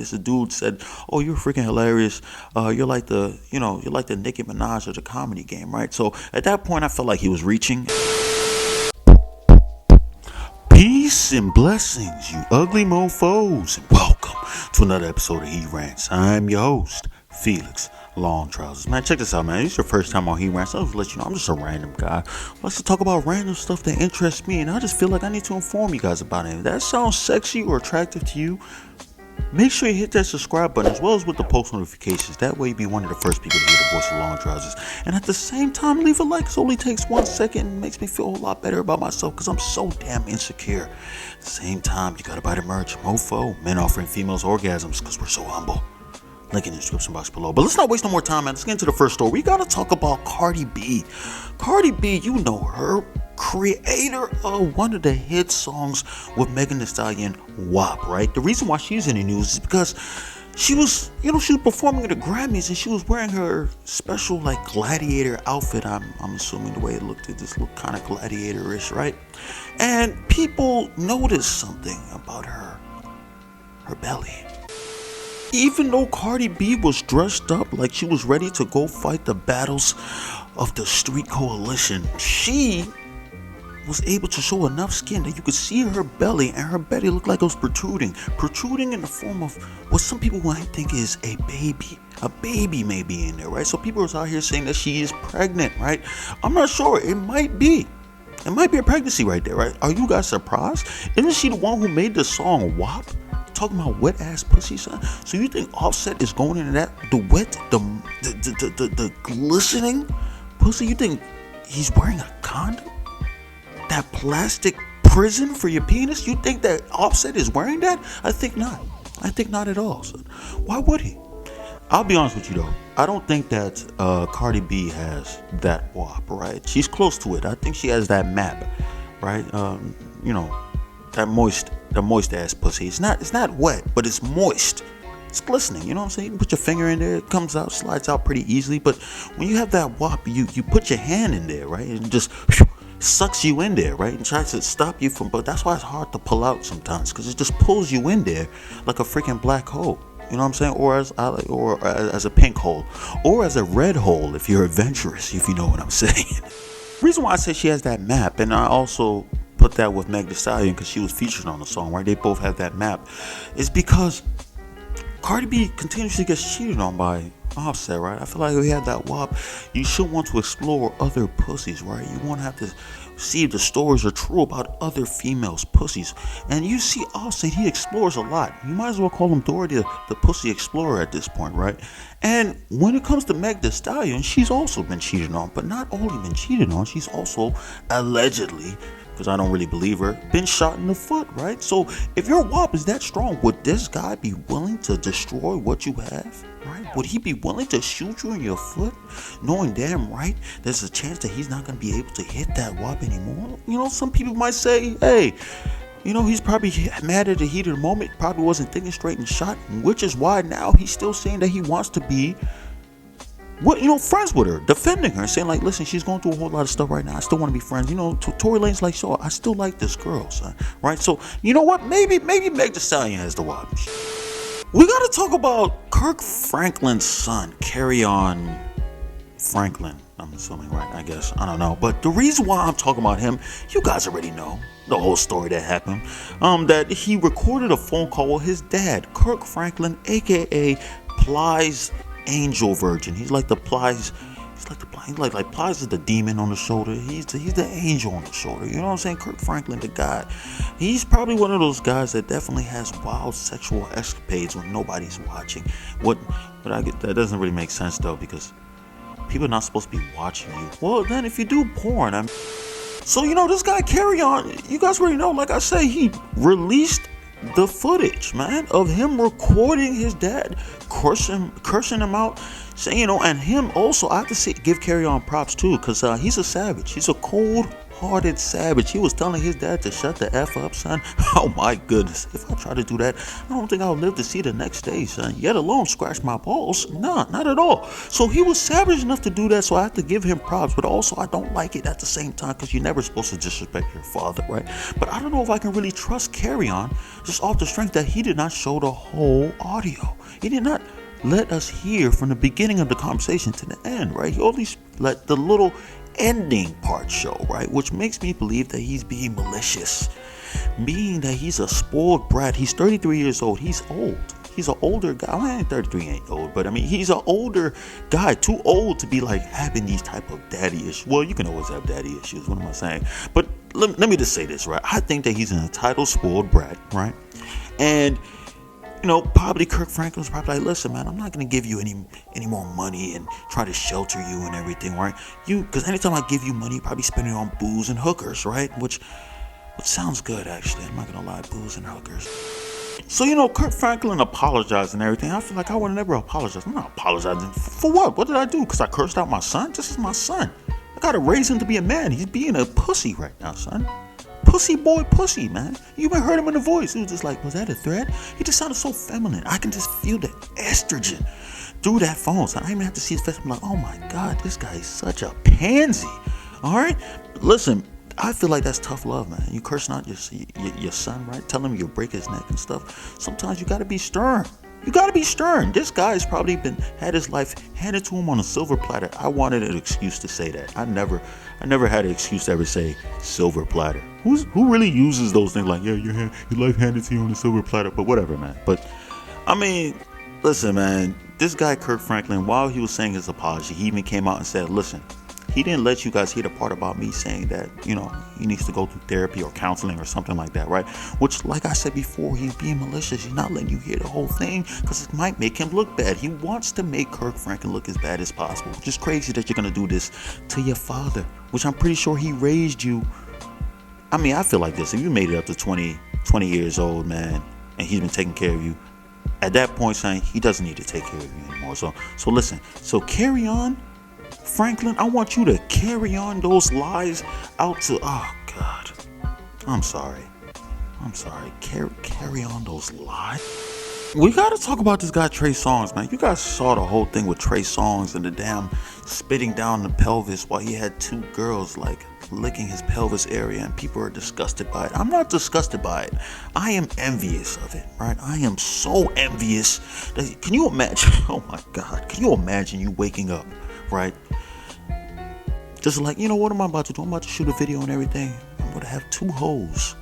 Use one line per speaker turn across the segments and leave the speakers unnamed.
hilarious. The dude said, "Oh, you're freaking hilarious. You're like the Nicki Minaj of the comedy game, right?" So at that point, I felt like he was reaching. Peace and blessings, you ugly mofos, and welcome to another episode of He Rants. I'm your host, Felix Long Trousers. Man, check this out, man. This is your first time on He Rants. I'll just let you know I'm just a random guy. Let's just talk about random stuff that interests me, and I just feel like I need to inform you guys about it. If that sounds sexy or attractive to you, make sure you hit that subscribe button as well as with the post notifications. That way you'll be one of the first people to hear the voice of Long Trousers. And at the same time, leave a like. It only takes 1 second and makes me feel a lot better about myself because I'm so damn insecure. At the same time, you gotta buy the merch. Mofo, men offering females orgasms because we're so humble. Link in the description box below. But let's not waste no more time, man. Let's get into the first story. We gotta talk about Cardi B. Cardi B, you know her, creator of one of the hit songs with Megan Thee Stallion, WAP, right? The reason why she's in the news is because she was performing at the Grammys and she was wearing her special like gladiator outfit. I'm assuming the way it looked, it just looked kind of gladiator-ish, right? And people noticed something about her belly. Even though Cardi B was dressed up like she was ready to go fight the battles of the street coalition, she was able to show enough skin that you could see her belly, and her belly looked like it was protruding in the form of what some people might think is a baby may be in there, right? So people are out here saying that she is pregnant, right? I'm not sure. It might be a pregnancy right there, right? Are you guys surprised? Isn't she the one who made the song WAP, talking about wet ass pussy, son? So you think Offset is going into that, the wet, the glistening pussy? You think he's wearing a condom? That plastic prison for your penis? You think that Offset is wearing that? I think not. I think not at all, son. Why would he? I'll be honest with you though. I don't think that Cardi B has that WAP, right? She's close to it. I think she has that map, right? That moist ass pussy. It's not wet, but it's moist. It's glistening, you know what I'm saying? You put your finger in there, it comes out, slides out pretty easily. But when you have that WAP, you put your hand in there, right? And just sucks you in there, right? And tries to stop you from, but that's why it's hard to pull out sometimes, because it just pulls you in there like a freaking black hole. You know what I'm saying? Or as a pink hole, or as a red hole if you're adventurous, if you know what I'm saying. The reason why I say she has that map, and I also put that with Meg Thee Stallion because she was featured on the song, right? They both have that map, is because Cardi B continuously gets cheated on by Offset, right? I feel like if you have that WAP, you should want to explore other pussies, right? You want to have to see if the stories are true about other females' pussies. And you see Offset, he explores a lot. You might as well call him Dory the pussy explorer at this point, right? And when it comes to Meg Thee Stallion, she's also been cheated on, but not only been cheated on, she's also allegedly, because I don't really believe her, been shot in the foot, right? So if your WAP is that strong, would this guy be willing to destroy what you have, right? Would he be willing to shoot you in your foot, knowing damn right there's a chance that he's not going to be able to hit that WAP anymore? You know, some people might say, hey, he's probably mad at the heat of the moment, probably wasn't thinking straight and shot, which is why now he's still saying that he wants to be friends with her, defending her, saying like, listen, she's going through a whole lot of stuff right now. I still want to be friends. Tory Lane's like, so I still like this girl, son, right? So you know what? Maybe Meg Thee Stallion has the WAP. We got to talk about Kirk Franklin's son, Carry-On Franklin. I'm assuming, right? I guess. I don't know. But the reason why I'm talking about him, you guys already know the whole story that happened. That he recorded a phone call with his dad, Kirk Franklin, aka Plies Angel Virgin. He's like Plies is the demon on the shoulder. He's the angel on the shoulder. You know what I'm saying? Kirk Franklin, the guy. He's probably one of those guys that definitely has wild sexual escapades when nobody's watching. But I get that doesn't really make sense though, because people are not supposed to be watching you. Well, then if you do porn, so this guy Carry On, you guys already know, like I say, he released the footage, man, of him recording his dad, cursing him out, saying, and him also, I have to give Carry On props too, because he's a savage. He's a cold cold-hearted savage. He was telling his dad to shut the F up, son. Oh my goodness. If I try to do that, I don't think I'll live to see the next day, son. Yet alone scratch my balls. Nah, not at all. So he was savage enough to do that, so I have to give him props. But also, I don't like it at the same time, because you're never supposed to disrespect your father, right? But I don't know if I can really trust Carry On, just off the strength that he did not show the whole audio. He did not let us hear from the beginning of the conversation to the end, right? He only let the little ending part show, right? Which makes me believe that he's being malicious, meaning that he's a spoiled brat. He's 33 years old. He's old. He's an older guy. I mean, 33 ain't old, but I mean, he's an older guy, too old to be like having these type of daddy issues. Well, you can always have daddy issues. What am I saying? But let me just say this, right? I think that he's an entitled, spoiled brat, right? And probably Kirk Franklin was probably like, listen, man, I'm not going to give you any more money and try to shelter you and everything, right? Because anytime I give you money, you probably spend it on booze and hookers, right? Which sounds good, actually. I'm not going to lie, booze and hookers. So, Kirk Franklin apologized and everything. I feel like I would never apologize. I'm not apologizing. For what? What did I do? Because I cursed out my son? This is my son. I got to raise him to be a man. He's being a pussy right now, son. Pussy boy, pussy, man. You even heard him in the voice. He was just like, was that a threat? He just sounded so feminine. I can just feel the estrogen through that phone. So I didn't even have to see his face. I'm like, oh my God, this guy is such a pansy. All right? Listen, I feel like that's tough love, man. You cursing out your son, right? Tell him you'll break his neck and stuff. Sometimes you got to be stern. You gotta be stern. This guy's probably had his life handed to him on a silver platter. I wanted an excuse to say that. I never had an excuse to ever say silver platter. Who really uses those things like, yeah, your life handed to you on a silver platter? But whatever, man. But I mean, listen, man. This guy Kirk Franklin, while he was saying his apology, he even came out and said, listen, he didn't let you guys hear the part about me saying that, he needs to go through therapy or counseling or something like that, right? Which, like I said before, he's being malicious. He's not letting you hear the whole thing because it might make him look bad. He wants to make Kirk Franklin look as bad as possible, which is crazy that you're going to do this to your father, which I'm pretty sure he raised you. I mean, I feel like this. If you made it up to 20 years old, man, and he's been taking care of you, at that point, son, he doesn't need to take care of you anymore. So listen. So Carry On. Franklin, I want you to carry on those lies out to, oh God, I'm sorry, carry on those lies. We gotta talk about this guy Trey Songz, man. You guys saw the whole thing with Trey Songz and the damn spitting down the pelvis while he had two girls like licking his pelvis area, and people are disgusted by it. I'm not disgusted by it. I am envious of it, right? I am so envious that, can you imagine, oh my God, can you imagine you waking up, right? Just like, what am I about to do? I'm about to shoot a video and everything. I'm going to have two hoes.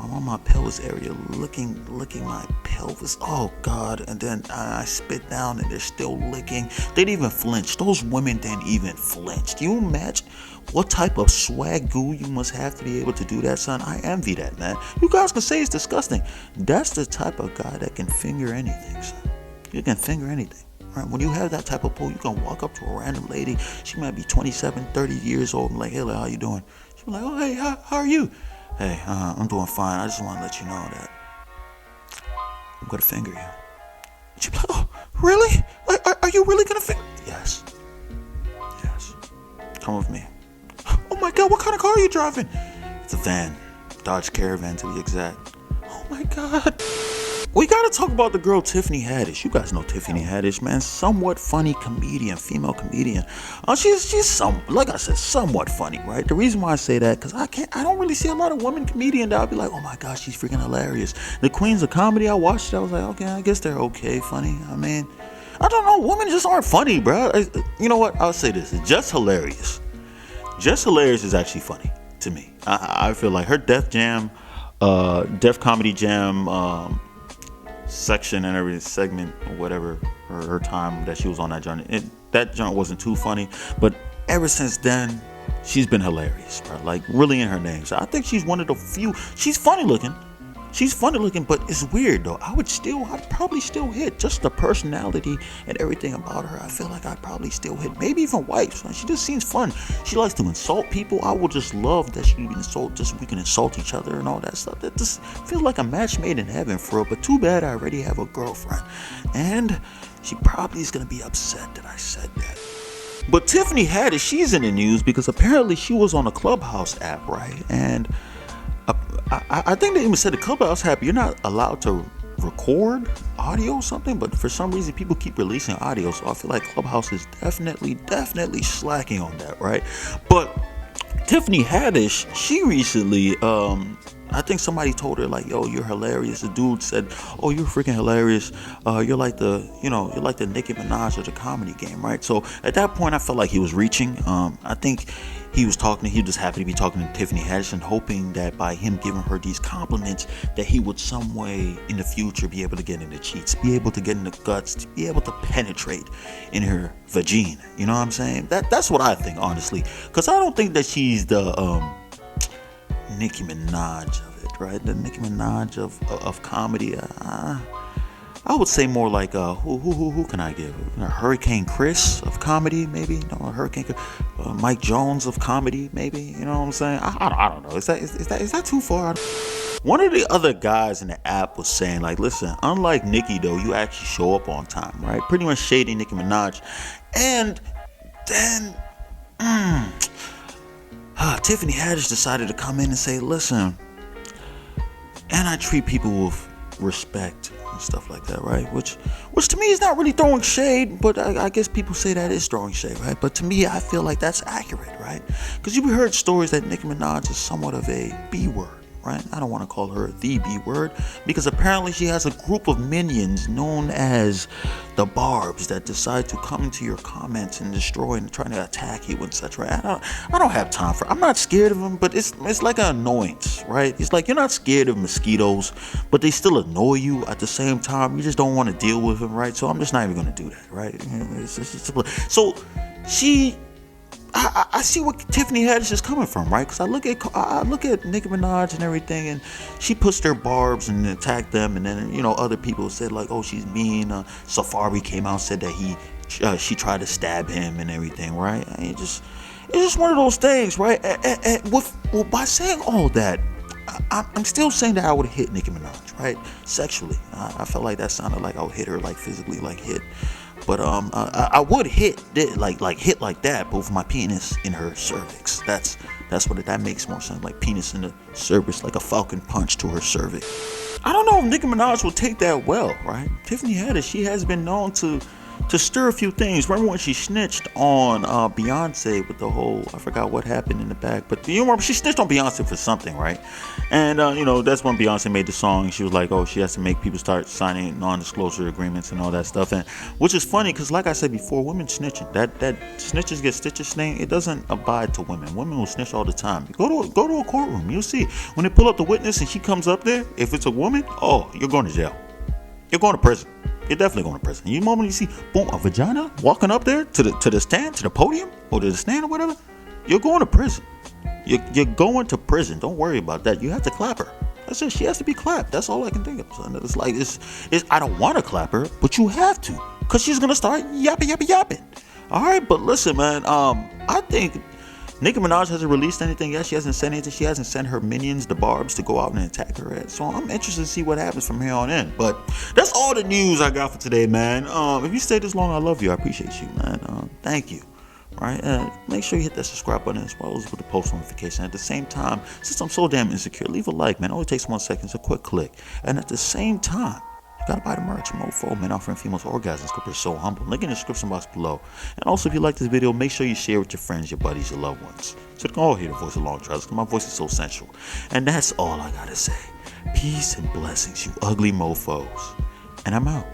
I'm on my pelvis area licking my pelvis. Oh God. And then I spit down and they're still licking. They didn't even flinch. Those women didn't even flinch. Do you imagine what type of swag goo you must have to be able to do that, son? I envy that, man. You guys can say it's disgusting. That's the type of guy that can finger anything, son. You can finger anything. Right? When you have that type of pull, you can walk up to a random lady. She might be 27, 30 years old and like, hey, how you doing? She'll be like, oh, hey, how are you? Hey, I'm doing fine. I just want to let you know that I'm going to finger you. She'll be like, oh, really? Are you really going to finger? Yes. Come with me. Oh my God, what kind of car are you driving? It's a van. Dodge Caravan to be exact. Oh my God. We gotta talk about the girl Tiffany Haddish. You guys know Tiffany Haddish, man. Somewhat funny comedian, female comedian. She's like I said, somewhat funny, right? The reason why I say that, because I don't really see a lot of women comedians that I'll be like, oh my gosh, she's freaking hilarious. The Queens of Comedy, I watched it, I was like, okay, I guess they're okay funny. I mean, I don't know, women just aren't funny, bro. You know what? I'll say this, it's Just Hilarious. Just Hilarious is actually funny to me. I feel like her Def Comedy Jam, section and every segment or whatever, her time that she was on that joint, that joint wasn't too funny, but ever since then she's been hilarious, bro. Like really in her name. So I think she's one of the few. She's funny looking, but it's weird though. I'd probably still hit. Just the personality and everything about her, I feel like I'd probably still hit. Maybe even wife. She just seems fun. She likes to insult people. I would just love that we can insult each other and all that stuff. That just feels like a match made in heaven for her. But too bad I already have a girlfriend, and she probably is gonna be upset that I said that. But Tiffany Haddish, she's in the news because apparently she was on a Clubhouse app, right? And I think they even said the Clubhouse app, you're not allowed to record audio or something, but for some reason people keep releasing audio, so I feel like Clubhouse is definitely slacking on that, right? But Tiffany Haddish, she recently, I think somebody told her like, "Yo, you're hilarious." The dude said, "Oh, you're freaking hilarious. You're like the Nicki Minaj of the comedy game, right?" So at that point, I felt like he was reaching. I think he was just happy to be talking to Tiffany Haddish and hoping that by him giving her these compliments, that he would some way in the future be able to get in the cheeks, be able to get in the guts, to be able to penetrate in her vagina. You know what I'm saying? That's what I think, honestly, because I don't think that she's the Nicki Minaj of it, right? The Nicki Minaj of comedy. I would say more like who can I give? Hurricane Chris of comedy, maybe. No, Hurricane Mike Jones of comedy, maybe. You know what I'm saying? I don't know. Is that too far? One of the other guys in the app was saying like, listen, unlike Nicki though, you actually show up on time, right? Pretty much shading Nicki Minaj, and then Tiffany Haddish decided to come in and say, listen, and I treat people with respect and stuff like that, right? Which to me is not really throwing shade, but I guess people say that is throwing shade, right? But to me, I feel like that's accurate, right? Because you've heard stories that Nicki Minaj is somewhat of a B word, right? I don't want to call her the B word because apparently she has a group of minions known as the Barbs that decide to come into your comments and destroy and try to attack you, etc. I don't have time for. I'm not scared of them, but it's like an annoyance, right? It's like you're not scared of mosquitoes, but they still annoy you at the same time. You just don't want to deal with them, right? So I'm just not even going to do that, right? So she. I see what Tiffany Haddish is coming from, right? Because I look at Nicki Minaj and everything, and she puts their barbs and attacked them, and then other people said like, oh, she's mean. Safari came out and said that she tried to stab him and everything, right? It's just one of those things, right? And by saying all that, I'm still saying that I would hit Nicki Minaj, right? Sexually, I felt like that sounded like I would hit her, like physically, like hit. But I would hit hit like that, but with my penis in her cervix. That's what that makes more sense. Like penis in the cervix, like a falcon punch to her cervix. I don't know if Nicki Minaj will take that well, right? Tiffany Haddish, she has been known to stir a few things. Remember when she snitched on Beyonce with the whole, I forgot what happened in the back, but you remember she snitched on Beyonce for something, right? And that's when Beyonce made the song. She was like, oh, she has to make people start signing non-disclosure agreements and all that stuff, and which is funny because like I said before, women snitching, that snitches get stitches thing, it doesn't abide to women. Women will snitch all the time. Go to a courtroom, you'll see when they pull up the witness and she comes up there, if it's a woman, oh, you're going to jail, you're going to prison. You're definitely going to prison. You moment you see, boom, a vagina walking up there to the stand, to the podium, or to the stand or whatever, you're going to prison. You're going to prison. Don't worry about that. You have to clap her. That's it. She has to be clapped. That's all I can think of. Son. It's like I don't want to clap her, but you have to, cause she's gonna start yapping. All right, but listen, man. I think Nicki Minaj hasn't released anything yet. She hasn't said anything. She hasn't sent her minions, the Barbs, to go out and attack her head. So I'm interested to see what happens from here on in. But that's all the news I got for today, man. If you stayed this long, I love you. I appreciate you, man. Thank you. All right, make sure you hit that subscribe button as well as with the post notification. At the same time, since I'm so damn insecure, leave a like, man. It only takes 1 second. It's a quick click. And at the same time, you gotta buy the merch, mofo. Men offering females orgasms because we're so humble. Link in the description box below. And also, if you like this video, make sure you share with your friends, your buddies, your loved ones, so they can all hear the voice of Long Trousers, because my voice is so sensual. And that's all I gotta say. Peace and blessings, you ugly mofos. And I'm out.